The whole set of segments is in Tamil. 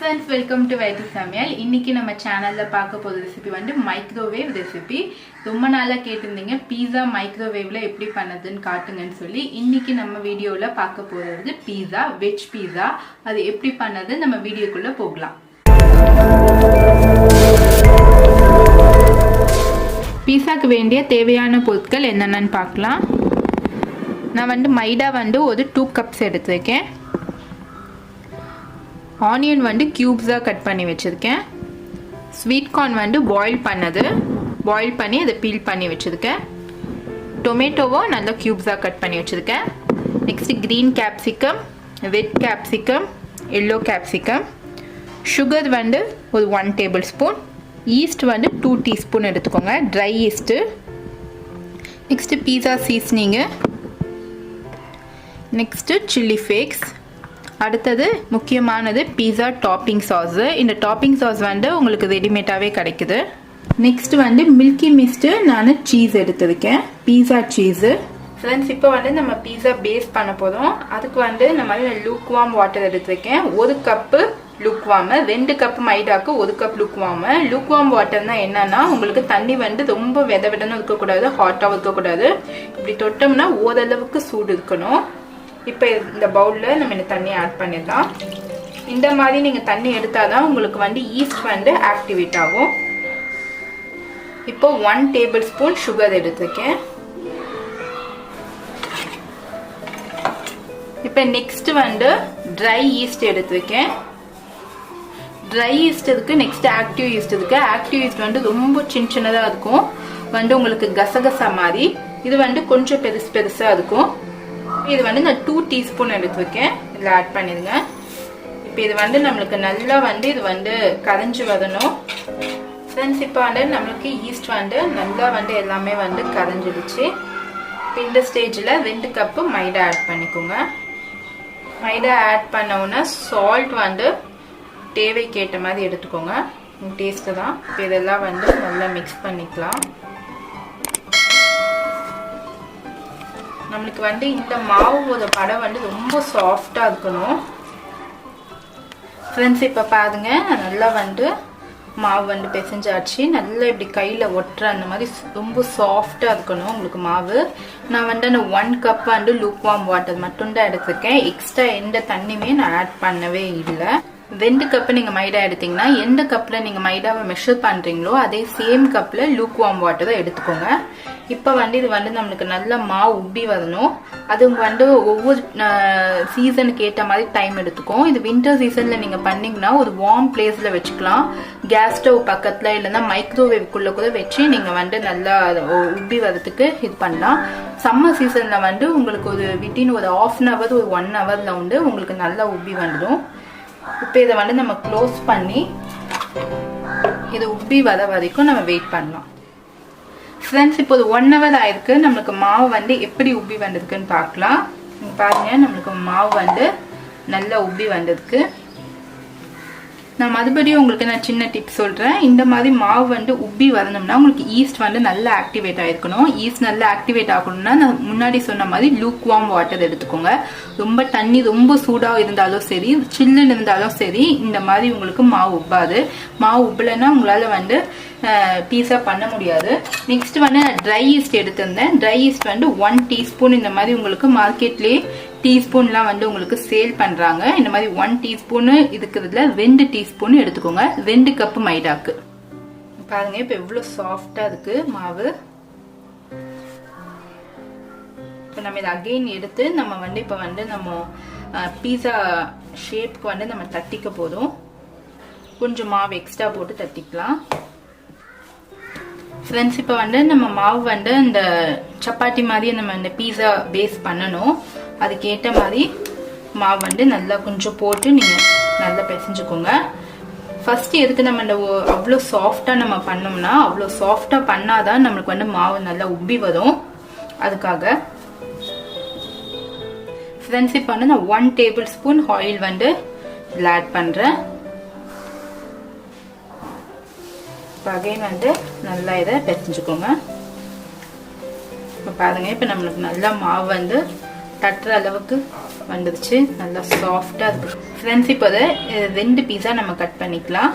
friends, welcome to Veg Samayal. இன்னைக்கு நம்ம சேனல்ல பார்க்க போற ரெசிபி வந்து மைக்ரோவேவ் ரெசிபி. ரொம்ப நாளா கேட்டிருந்தீங்க பீஸா மைக்ரோவேவ்ல எப்படி பண்ணதுன்னு காட்டுங்கன்னு சொல்லி. இன்னைக்கு நம்ம வீடியோல பார்க்க போறது பீஸா, வெஜ் பீஸா. அது எப்படி பண்ணது நம்ம வீடியோக்குள்ள போகலாம். பீஸாக்கு வேண்டிய தேவையான பொருட்கள் என்னென்னன்னு பார்க்கலாம். நான் வந்து மைதா வந்து ஒரு 2 கப்ஸ் எடுத்துருக்கேன். ஆனியன் வந்து கியூப்ஸாக கட் பண்ணி வச்சுருக்கேன். ஸ்வீட் கார்ன் வந்து பாயில் பண்ணி அதை பீல் பண்ணி வச்சுருக்கேன். டொமேட்டோவோ நல்லா கியூப்ஸாக கட் பண்ணி வச்சுருக்கேன். Next green capsicum, red capsicum, yellow capsicum. Sugar வந்து ஒரு 1 டேபிள் ஸ்பூன். ஈஸ்ட் வந்து 2 டீஸ்பூன் எடுத்துக்கோங்க, dry yeast. Next pizza seasoning. Next chilli flakes. அடுத்தது முக்கியமானது பீஸா டாப்பிங் சாஸு. இந்த டாப்பிங் சாஸ் வந்து உங்களுக்கு ரெடிமேடாகவே கிடைக்குது. நெக்ஸ்ட் வந்து மில்கி மிஸ்ட்டு நான் சீஸ் எடுத்திருக்கேன், பீஸா சீஸு. ஃப்ரெண்ட்ஸ், இப்போ வந்து நம்ம பீஸா பேஸ் பண்ண போதும். அதுக்கு வந்து இந்த மாதிரி லூக்வார்ம் வாட்டர் எடுத்திருக்கேன். 1 கப்பு லூக்வார்மு, 2 கப்பு மைதாக்கு 1 கப் லூக்வார்மு. லூக்வார்ம் வாட்டர்னா என்னன்னா, உங்களுக்கு தண்ணி வந்து ரொம்ப விதன்னு இருக்கக்கூடாது, ஹாட்டாகவும் இருக்கக்கூடாது. இப்படி தொட்டோம்னா ஓரளவுக்கு சூடு இருக்கணும். இப்போ இந்த பவுலில் நம்ம இந்த தண்ணி ஆட் பண்ணிடலாம். இந்த மாதிரி நீங்கள் தண்ணி எடுத்தால் தான் உங்களுக்கு வந்து ஈஸ்ட் வந்து ஆக்டிவேட் ஆகும். இப்போ 1 டேபிள் ஸ்பூன் சுகர் எடுத்துருக்கேன். இப்போ நெக்ஸ்ட் வந்து ட்ரை ஈஸ்ட் எடுத்துருக்கேன். ட்ரை ஈஸ்ட் இருக்கு, நெக்ஸ்ட் ஆக்டிவ் ஈஸ்ட் இருக்கு. ஆக்டிவ் ஈஸ்ட் வந்து ரொம்ப சின்னதாக இருக்கும், வந்து உங்களுக்கு கசகசா மாதிரி. இது வந்து கொஞ்சம் பெருசாக இருக்கும். இது வந்து நான் 2 டீஸ்பூன் எடுத்துருக்கேன். இதில் ஆட் பண்ணிடுங்க. இப்போ இது வந்து நம்மளுக்கு நல்லா வந்து இது வந்து கரைஞ்சி வரணும். ஃப்ரெண்ட்ஸ், இப்போ வந்து நம்மளுக்கு ஈஸ்ட் வந்து நல்லா வந்து எல்லாமே வந்து கரைஞ்சிடுச்சு. இப்போ இந்த ஸ்டேஜில் 2 கப்பு மைதா ஆட் பண்ணிக்கோங்க. மைதா ஆட் பண்ணோன்னா சால்ட் வந்து தேவைக்கேற்ற மாதிரி எடுத்துக்கோங்க, டேஸ்ட்டு தான். இப்போ இதெல்லாம் வந்து நல்லா மிக்ஸ் பண்ணிக்கலாம். நம்மளுக்கு வந்து இந்த மாவோட படம் வந்து ரொம்ப சாஃப்டாக இருக்கணும். ஃப்ரெண்ட்ஸ், இப்போ பாருங்க, நல்லா வந்து மாவு வந்து பிசைஞ்சாச்சு. நல்லா இப்படி கையில் ஒட்டுற அந்த மாதிரி ரொம்ப சாஃப்டாக இருக்கணும் உங்களுக்கு மாவு. நான் வந்து அந்த 1 கப் வந்து லூக்வார்ம் வாட்டர் மட்டும்தான் எடுத்துருக்கேன். எக்ஸ்ட்ரா எந்த தண்ணியுமே நான் ஆட் பண்ணவே இல்லை. 2 கப்பு நீங்கள் மைதா எடுத்தீங்கன்னா எந்த கப்பில் நீங்கள் மைதாவை மெஷர் பண்ணுறீங்களோ அதே சேம் கப்பில் லூக்வார்ம் வாட்டரை எடுத்துக்கோங்க. இப்போ வந்து இது வந்து நம்மளுக்கு நல்ல மாவு உப்பி வரணும். அது வந்து ஒவ்வொரு சீசனுக்கு ஏற்ற மாதிரி டைம் எடுத்துக்கும். இது வின்டர் சீசனில் நீங்கள் பண்ணிங்கன்னா ஒரு வார்ம் பிளேஸில் வச்சுக்கலாம், கேஸ் ஸ்டவ் பக்கத்தில், இல்லைன்னா மைக்ரோவேவ்க்குள்ளே கூட வச்சு நீங்கள் வந்து நல்லா உப்பி வரதுக்கு இது பண்ணலாம். சம்மர் சீசனில் வந்து உங்களுக்கு ஒரு வித்தின் ஒரு 1/2 hour ஒரு 1 hourல வந்து உங்களுக்கு நல்லா உப்பி வந்துடும். இப்போ இதை வந்து நம்ம க்ளோஸ் பண்ணி இது உப்பி வர வரைக்கும் நம்ம வெயிட் பண்ணலாம். ஃப்ரெண்ட்ஸ், இப்போ ஒரு 1 hour ஆயிருக்கு. நம்மளுக்கு மாவு வந்து எப்படி உப்பி வந்திருக்குன்னு பார்க்கலாம். பாருங்க, நம்மளுக்கு மாவு வந்து நல்லா உப்பி வந்திருக்கு. நான் மறுபடியும் உங்களுக்கு நான் சின்ன டிப்ஸ் சொல்கிறேன். இந்த மாதிரி மாவு வந்து உப்பி வரணும்னா உங்களுக்கு ஈஸ்ட் வந்து நல்லா ஆக்டிவேட் ஆகிருக்கணும். ஈஸ்ட் நல்லா ஆக்டிவேட் ஆகணும்னா நான் முன்னாடி சொன்ன மாதிரி லூக்வார்ம் வாட்டர் எடுத்துக்கோங்க. ரொம்ப தண்ணி ரொம்ப சூடாக இருந்தாலும் சரி, சில்லுன்னு இருந்தாலும் சரி, இந்த மாதிரி உங்களுக்கு மாவு உப்பாது. மாவு உப்பலைன்னா உங்களால் வந்து பீஸா பண்ண முடியாது. நெக்ஸ்ட் வந்து நான் ட்ரை ஈஸ்ட் எடுத்திருந்தேன். ட்ரை ஈஸ்ட் வந்து 1 டீஸ்பூன். இந்த மாதிரி உங்களுக்கு மார்க்கெட்லேயே டீஸ்பூன்லாம் வந்து உங்களுக்கு சேல் பண்ணுறாங்க. இந்த மாதிரி 1 டீஸ்பூனு இருக்கிறதுல 2 டீஸ்பூன் எடுத்துக்கோங்க, 2 கப்பு மைதாக்கு. பாருங்க, இப்போ எவ்வளோ சாஃப்டாக இருக்கு மாவு. இப்போ நம்ம இதை அகெயின் எடுத்து நம்ம வந்து இப்போ வந்து நம்ம பீஸா ஷேப்க்கு வந்து நம்ம தட்டிக்க போதும். கொஞ்சம் மாவு எக்ஸ்ட்ரா போட்டு தட்டிக்கலாம். ஃப்ரெண்ட்ஸ், இப்போ வந்து நம்ம மாவு வந்து இந்த சப்பாத்தி மாதிரி நம்ம இந்த பீஸா பேஸ் பண்ணணும். அதுக்கேற்ற மாதிரி மாவு வந்து நல்லா கொஞ்சம் போட்டு நீங்கள் நல்லா பிசைஞ்சுக்கோங்க. ஃபர்ஸ்ட் எதுக்கு நம்ம இந்த அவ்வளோ சாஃப்டாக நம்ம பண்ணோம்னா, அவ்வளோ சாஃப்டாக பண்ணாதான் நம்மளுக்கு வந்து மாவு நல்லா உப்பி வரும். அதுக்காக ஃப்ரெண்ட்ஸ், இப்போ வந்து நான் 1 டேபிள் ஸ்பூன் ஆயில் வந்து இதில் ஆட் பண்ணுறேன். இப்போ அகைன் வந்து நல்லா இதை பிசைஞ்சுக்கோங்க. இப்போ பாருங்க, இப்போ நம்மளுக்கு நல்லா மாவு வந்து தட்டுற அளவுக்கு வந்துருச்சு, நல்லா சாஃப்டா இருக்கு ஃப்ரெண்ட்ஸ். இப்போ அதை 2 பீஸா நம்ம கட் பண்ணிக்கலாம்.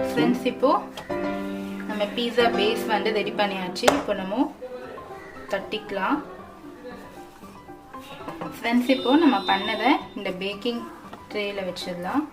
ஃப்ரெண்ட்ஸ் இப்போ நம்ம பீஸா பேஸ் வந்து ரெடி பண்ணியாச்சு. இப்போ நம்ம தட்டிக்கலாம். ஃப்ரெண்ட்ஸ் இப்போ நம்ம பண்ணதை இந்த பேக்கிங் ட்ரேல வச்சிடலாம்.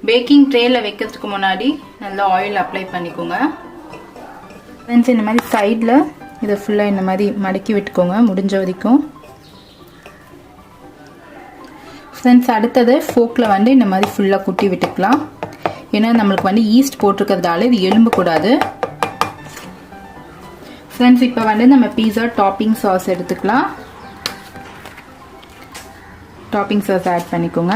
பேக்கிங் ட்ரேல வைக்கிறதுக்கு முன்னாடி நல்லா ஆயில் அப்ளை பண்ணிக்கோங்க ஃப்ரெண்ட்ஸ். இந்த மாதிரி சைடில் இதை ஃபுல்லாக இந்த மாதிரி மடக்கி விட்டுக்கோங்க முடிஞ்ச வரைக்கும். ஃப்ரெண்ட்ஸ் அடுத்தது ஃபோக்கில் வந்து இந்த மாதிரி ஃபுல்லாக குட்டி விட்டுக்கலாம். ஏன்னா நம்மளுக்கு வந்து ஈஸ்ட் போட்டிருக்கிறதால இது எலும்பக்கூடாது. ஃப்ரெண்ட்ஸ் இப்போ வந்து நம்ம பீஸா டாப்பிங் சாஸ் எடுத்துக்கலாம். டாப்பிங் சாஸ் ஆட் பண்ணிக்கோங்க.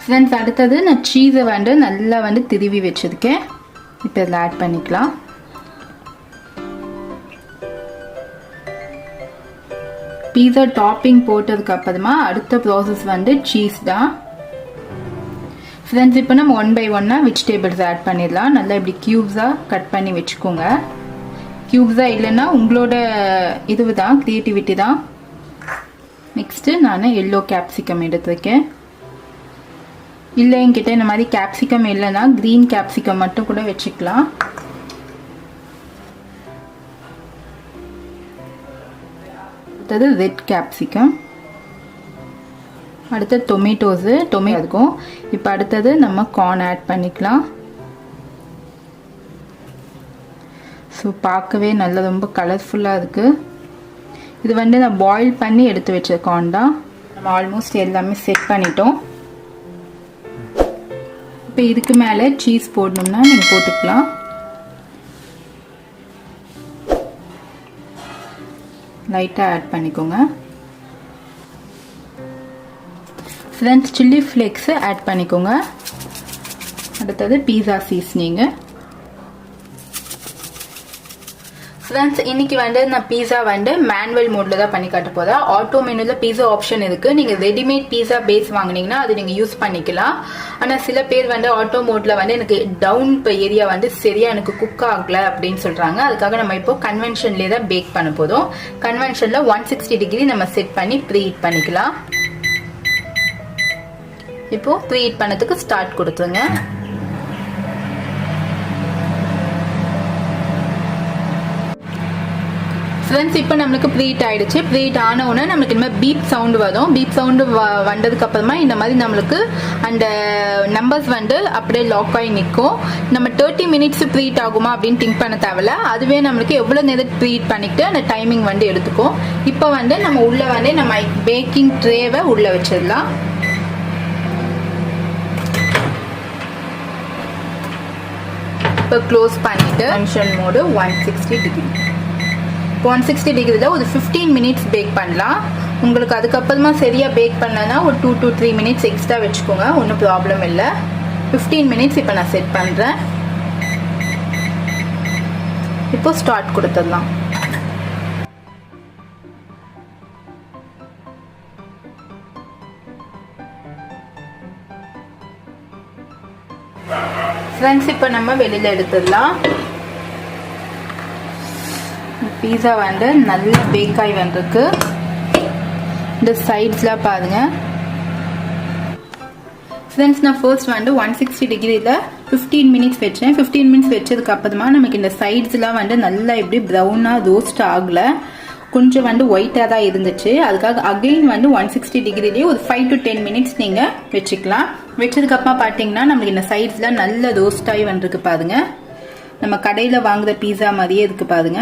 ஃப்ரெண்ட்ஸ் அடுத்தது நான் சீஸை வந்து நல்லா வந்து திருவி வச்சிருக்கேன். இப்போ இதில் ஆட் பண்ணிக்கலாம். பீஸா டாப்பிங் போட்டதுக்கு அப்புறமா அடுத்த ப்ராசஸ் வந்து சீஸ் தான். ஃப்ரெண்ட்ஸ் இப்போ நம்ம 1 by 1 வெஜிடபிள்ஸ் ஆட் பண்ணிடலாம். நல்லா இப்படி க்யூப்ஸாக கட் பண்ணி வச்சுக்கோங்க. க்யூப்ஸாக இல்லைன்னா உங்களோட இது தான், க்ரியேட்டிவிட்டி தான். நெக்ஸ்ட்டு நான் எல்லோ கேப்சிகம் எடுத்துருக்கேன். இல்லை என்கிட்ட இந்த மாதிரி கேப்சிகம் இல்லைன்னா க்ரீன் கேப்சிகம் மட்டும் கூட வச்சுக்கலாம். அடுத்தது ரெட் கேப்சிகம், அடுத்தது டொமேட்டோஸு இருக்கும். இப்போ அடுத்தது நம்ம கார்ன் ஆட் பண்ணிக்கலாம். ஸோ பார்க்கவே நல்லா ரொம்ப கலர்ஃபுல்லாக இருக்குது. இது வந்து நான் பாயில் பண்ணி எடுத்து வச்ச கார்ன் தான். நம்ம ஆல்மோஸ்ட் எல்லாமே செட் பண்ணிட்டோம். இப்போ இதுக்கு மேலே சீஸ் போடணும்னா நீங்கள் போட்டுக்கலாம். லைட்டாக ஆட் பண்ணிக்கோங்க. ஃப்ரெண்ட்ஸ் சில்லி ஃப்ளேக்ஸு ஆட் பண்ணிக்கோங்க. அடுத்தது பீஸா சீஸ்னிங்கு. ஃப்ரெண்ட்ஸ் இன்னைக்கு வந்து நான் பீஸா வந்து மேனுவல் மோடில் தான் பண்ணி காட்ட போகிறேன். ஆட்டோ மெனுவில் பீஸா ஆப்ஷன் இருக்குது. நீங்கள் ரெடிமேட் பீஸா பேஸ் வாங்கினீங்கன்னா அது நீங்கள் யூஸ் பண்ணிக்கலாம். ஆனால் சில பேர் வந்து ஆட்டோ மோடில் வந்து எனக்கு டவுன் இப்போ ஏரியா வந்து சரியாக எனக்கு குக் ஆகலை அப்படின்னு சொல்கிறாங்க. அதுக்காக நம்ம இப்போ கன்வென்ஷன்லேயே தான் பேக் பண்ண போதும். கன்வென்ஷனில் 160 டிகிரி நம்ம செட் பண்ணி ப்ரீஹீட் பண்ணிக்கலாம். இப்போ ப்ரீஹீட் பண்ணதுக்கு ஸ்டார்ட் கொடுத்துருங்க. ஃப்ரெண்ட்ஸ் இப்போ நம்மளுக்கு ப்ரீஹீட் ஆகிடுச்சு. ப்ரீஹீட் ஆன உடனே நம்மளுக்கு இந்த மாதிரி பீப் சவுண்டு வரும். பீப் சவுண்டு வந்ததுக்கு அப்புறமா இந்த மாதிரி நம்மளுக்கு அந்த நம்பர்ஸ் வந்து அப்படியே லாக் ஆகி நிற்கும். நம்ம 30 மினிட்ஸ் ப்ரீஹீட் ஆகுமா அப்படின்னு திங்க் பண்ண தேவையில்ல. அதுவே நம்மளுக்கு எவ்வளோ நேரம் ப்ரீஹீட் பண்ணிக்கிட்டு அந்த டைமிங் வந்து எடுத்துக்கும். இப்போ வந்து நம்ம உள்ளே வந்து நம்ம பேக்கிங் ட்ரேவை உள்ளே வச்சிடலாம். இப்போ க்ளோஸ் பண்ணிவிட்டு கன்வென்ஷன் மோடு 160 டிகிரி 160 டிகிரியில் ஒரு 15 மினிட்ஸ் பேக் பண்ணலாம். உங்களுக்கு அதுக்கப்புறமா சரியாக பேக் பண்ணலன்னா ஒரு 2 to 3 மினிட்ஸ் எக்ஸ்ட்ரா வச்சுக்கோங்க, ஒன்றும் ப்ராப்ளம் இல்லை. 15 மினிட்ஸ் இப்போ நான் செட் பண்ணுறேன். இப்போ ஸ்டார்ட் கொடுத்துடலாம். ஃப்ரெண்ட்ஸ் இப்போ நம்ம வெளியில் எடுத்துடலாம். பீஸா வந்து நல்ல பேக் ஆகி வந்திருக்கு. இந்த சைட்ஸ்லாம் பாருங்க. ஃப்ரெண்ட்ஸ் நான் ஃபர்ஸ்ட் வந்து 160 டிகிரியில் 15 மினிட்ஸ் வச்சேன். 15 மினிட்ஸ் வச்சதுக்கு அப்புறமா நமக்கு இந்த சைட்ஸ்லாம் வந்து நல்லா எப்படி ப்ரௌனாக ரோஸ்ட் ஆகலை, கொஞ்சம் வந்து ஒயிட்டாக தான் இருந்துச்சு. அதுக்காக அகெயின் வந்து 160 டிகிரிலேயே ஒரு 5 to 10 மினிட்ஸ் நீங்கள் வச்சுக்கலாம். வச்சதுக்கப்புறமா பார்த்தீங்கன்னா நமக்கு இந்த சைட்ஸ்லாம் நல்ல ரோஸ்ட் ஆகி வந்துருக்கு பாருங்க. நம்ம கடையில் வாங்குற பீஸா மாதிரியே இருக்கு பாருங்க.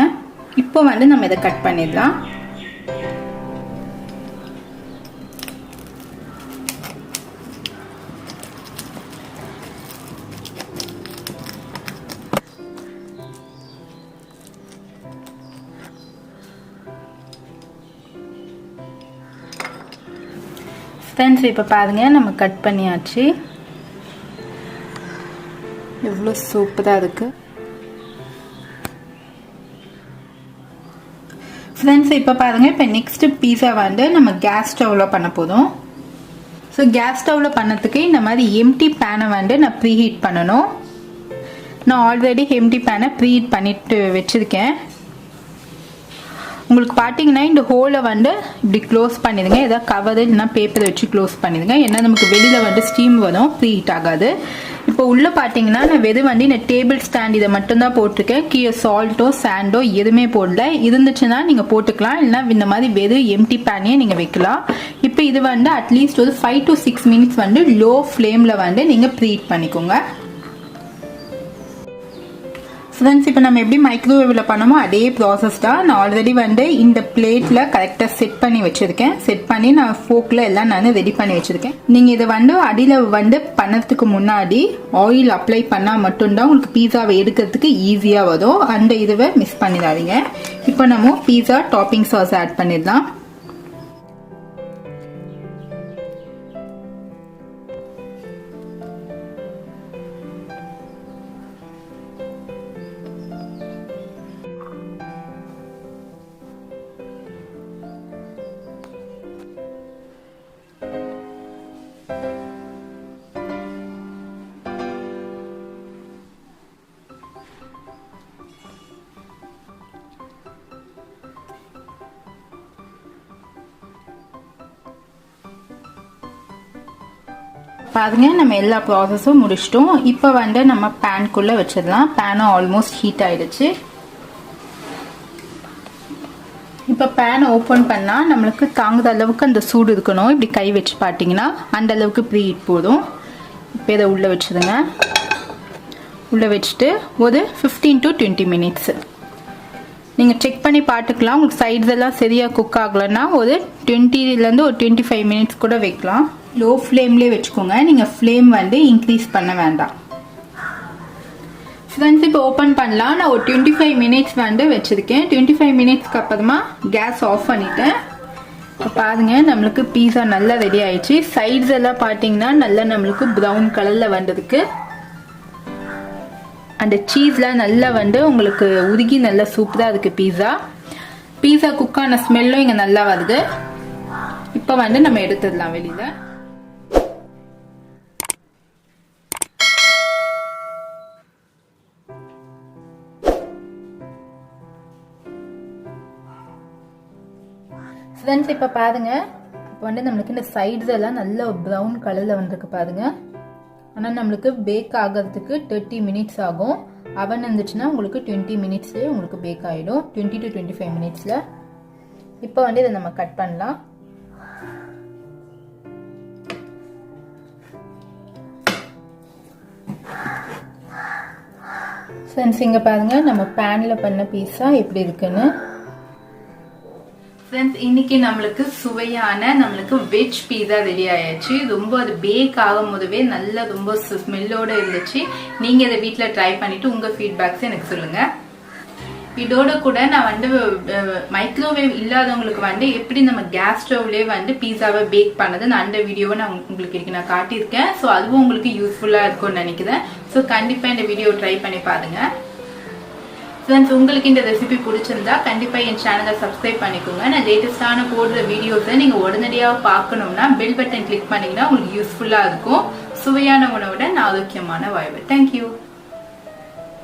இப்போ வந்து நம்ம இதை கட் பண்ணிடலாம். ஃப்ரெண்ட்ஸ் இப்போ பாருங்க நம்ம கட் பண்ணியாச்சு. எவ்வளோ சூப்பராக இருக்கு. ஃப்ரெண்ட்ஸ் இப்போ பாருங்க, இப்போ நெக்ஸ்ட் பீஸா வந்து நம்ம கேஸ் ஸ்டவ்ல பண்ண போதும். ஸோ கேஸ் ஸ்டவ்வில் பண்ணதுக்கு இந்த மாதிரி எம்டி பேனை வந்து நான் ப்ரீஹீட் பண்ணணும். நான் ஆல்ரெடி எம்டி பேனை ப்ரீஹீட் பண்ணிட்டு வச்சுருக்கேன். உங்களுக்கு பார்த்தீங்கன்னா இந்த ஹோலை வந்து இப்படி க்ளோஸ் பண்ணிடுங்க. ஏதாவது கவர் இல்லைன்னா பேப்பரை வச்சு க்ளோஸ் பண்ணிடுங்க. ஏன்னா நமக்கு வெளியில் வந்து ஸ்டீம் வரும், ப்ரீஹீட் ஆகாது. இப்போ உள்ளே பார்த்தீங்கன்னா நான் வெறும் வந்து இந்த டேபிள் ஸ்டாண்ட் இதை மட்டும்தான் போட்டிருக்கேன். கீழே சால்ட்டோ சாண்டோ எதுவுமே போடல. இருந்துச்சுன்னா நீங்கள் போட்டுக்கலாம், இல்லைனா இந்த மாதிரி வெறும் எம்டி பேனையே நீங்கள் வைக்கலாம். இப்போ இது வந்து அட்லீஸ்ட் ஒரு 5 to 6 minutes வந்து லோ ஃப்ளேமில் வந்து நீங்கள் ப்ரீஹீட் பண்ணிக்கோங்க. ஃப்ரெண்ட்ஸ், இப்போ நம்ம எப்படி மைக்ரோவேவில் பண்ணமோ அதே ப்ராசஸ் தான். நான் ஆல்ரெடி வந்து இந்த பிளேட்டில் கரெக்டாக செட் பண்ணி வச்சுருக்கேன். செட் பண்ணி நான் ஃபோக்கில் எல்லாம் நான் ரெடி பண்ணி வச்சுருக்கேன். நீங்கள் இதை வந்து அடியில் வந்து பண்ணறதுக்கு முன்னாடி ஆயில் அப்ளை பண்ணால் மட்டும்தான் உங்களுக்கு பீஸாவை எடுக்கிறதுக்கு ஈஸியாக வரும். அந்த இதுவை மிஸ் பண்ணிடாதீங்க. இப்போ நம்ம பீஸா டாப்பிங் சாஸ் ஆட் பண்ணிடலாம். பாருங்க, நம்ம எல்லா ப்ராசஸும் முடிச்சிட்டோம். இப்போ வந்து நம்ம பேனுக்குள்ளே வச்சிடலாம். பேனும் ஆல்மோஸ்ட் ஹீட் ஆயிடுச்சு. இப்போ பேனை ஓப்பன் பண்ணால் நம்மளுக்கு தாங்குற அளவுக்கு அந்த சூடு இருக்கணும். இப்படி கை வச்சு பார்த்தீங்கன்னா அந்த அளவுக்கு ப்ரீஹீட் போதும். இப்போ இதை உள்ளே வச்சுருங்க. உள்ளே வச்சுட்டு ஒரு 15 to 20 minutes நீங்கள் செக் பண்ணி பார்த்துக்கலாம். உங்களுக்கு சைட்ஸ் எல்லாம் சரியாக குக் ஆகலைன்னா ஒரு 20 to 25 minutes கூட வைக்கலாம். லோ ஃப்ளேம்லேயே வச்சுக்கோங்க. நீங்கள் ஃப்ளேம் வந்து இன்க்ரீஸ் பண்ண வேண்டாம். ஃப்ரெண்ட்ஸ், இப்போ ஓப்பன் பண்ணலாம். நான் ஒரு 25 minutes வந்து வச்சுருக்கேன். 25 minutesக்கு அப்புறமா கேஸ் ஆஃப் பண்ணிட்டேன். இப்போ பாருங்க, நம்மளுக்கு பீஸா நல்லா ரெடி ஆயிடுச்சு. சைட்ஸ் எல்லாம் பார்த்தீங்கன்னா நல்லா நம்மளுக்கு ப்ரௌன் கலரில் வந்ததுக்கு அந்த சீஸ்லாம் நல்லா வந்து உங்களுக்கு உருகி நல்லா சூப்பராக இருக்குது. பீஸா குக்கான ஸ்மெல்லும் இங்கே நல்லா வருது. இப்போ வந்து நம்ம எடுத்துடலாம் வெளியில். ஃப்ரெண்ட்ஸ், இப்போ பாருங்க, இப்போ வந்து நம்மளுக்கு இந்த சைட்ஸ் எல்லாம் நல்ல ப்ரௌன் கலரில் வந்திருக்கு பாருங்க. ஆனால் நம்மளுக்கு பேக் ஆகிறதுக்கு 30 minutes ஆகும். அவன் இருந்துச்சுன்னா உங்களுக்கு 20 minutesலேயே உங்களுக்கு பேக் ஆகிடும். 20 to 25 minutesல. இப்போ வந்து இதை நம்ம கட் பண்ணலாம். ஃப்ரெண்ட்ஸ், இங்கே பாருங்க, நம்ம பேனில் பண்ண பீஸா எப்படி இருக்குன்னு. ஃப்ரெண்ட்ஸ், இன்னைக்கு நம்மளுக்கு சுவையான நம்மளுக்கு வெஜ் பீஸா ரெடி ஆயாச்சு. ரொம்ப அது பேக் ஆகும் போதவே நல்லா ரொம்ப ஸ்மெல்லோட இருந்துச்சு. நீங்க இதை வீட்டில் ட்ரை பண்ணிட்டு உங்க ஃபீட்பேக்ஸ் எனக்கு சொல்லுங்க. இதோட கூட நான் வந்து மைக்ரோவேவ் இல்லாதவங்களுக்கு வந்து எப்படி நம்ம கேஸ் ஸ்டவ்லேயே வந்து பீஸாவை பேக் பண்ணது அந்த வீடியோவை நான் உங்களுக்கு நான் காட்டியிருக்கேன். ஸோ அதுவும் உங்களுக்கு யூஸ்ஃபுல்லாக இருக்கும்னு நினைக்கிறேன். ஸோ கண்டிப்பாக இந்த வீடியோ ட்ரை பண்ணி பாருங்க. ஃப்ரெண்ட்ஸ், உங்களுக்கு இந்த ரெசிபி பிடிச்சிருந்தா கண்டிப்பாக என் சேனலை சப்ஸ்கிரைப் பண்ணிக்கோங்க. நான் லேட்டஸ்டான போடுற வீடியோஸை நீங்கள் உடனடியாக பார்க்கணும்னா பெல் பட்டன் கிளிக் பண்ணிங்கன்னா உங்களுக்கு யூஸ்ஃபுல்லாக இருக்கும். சுவையான உணவுடன் ஆரோக்கியமான வாழ்வு. தேங்க்யூ.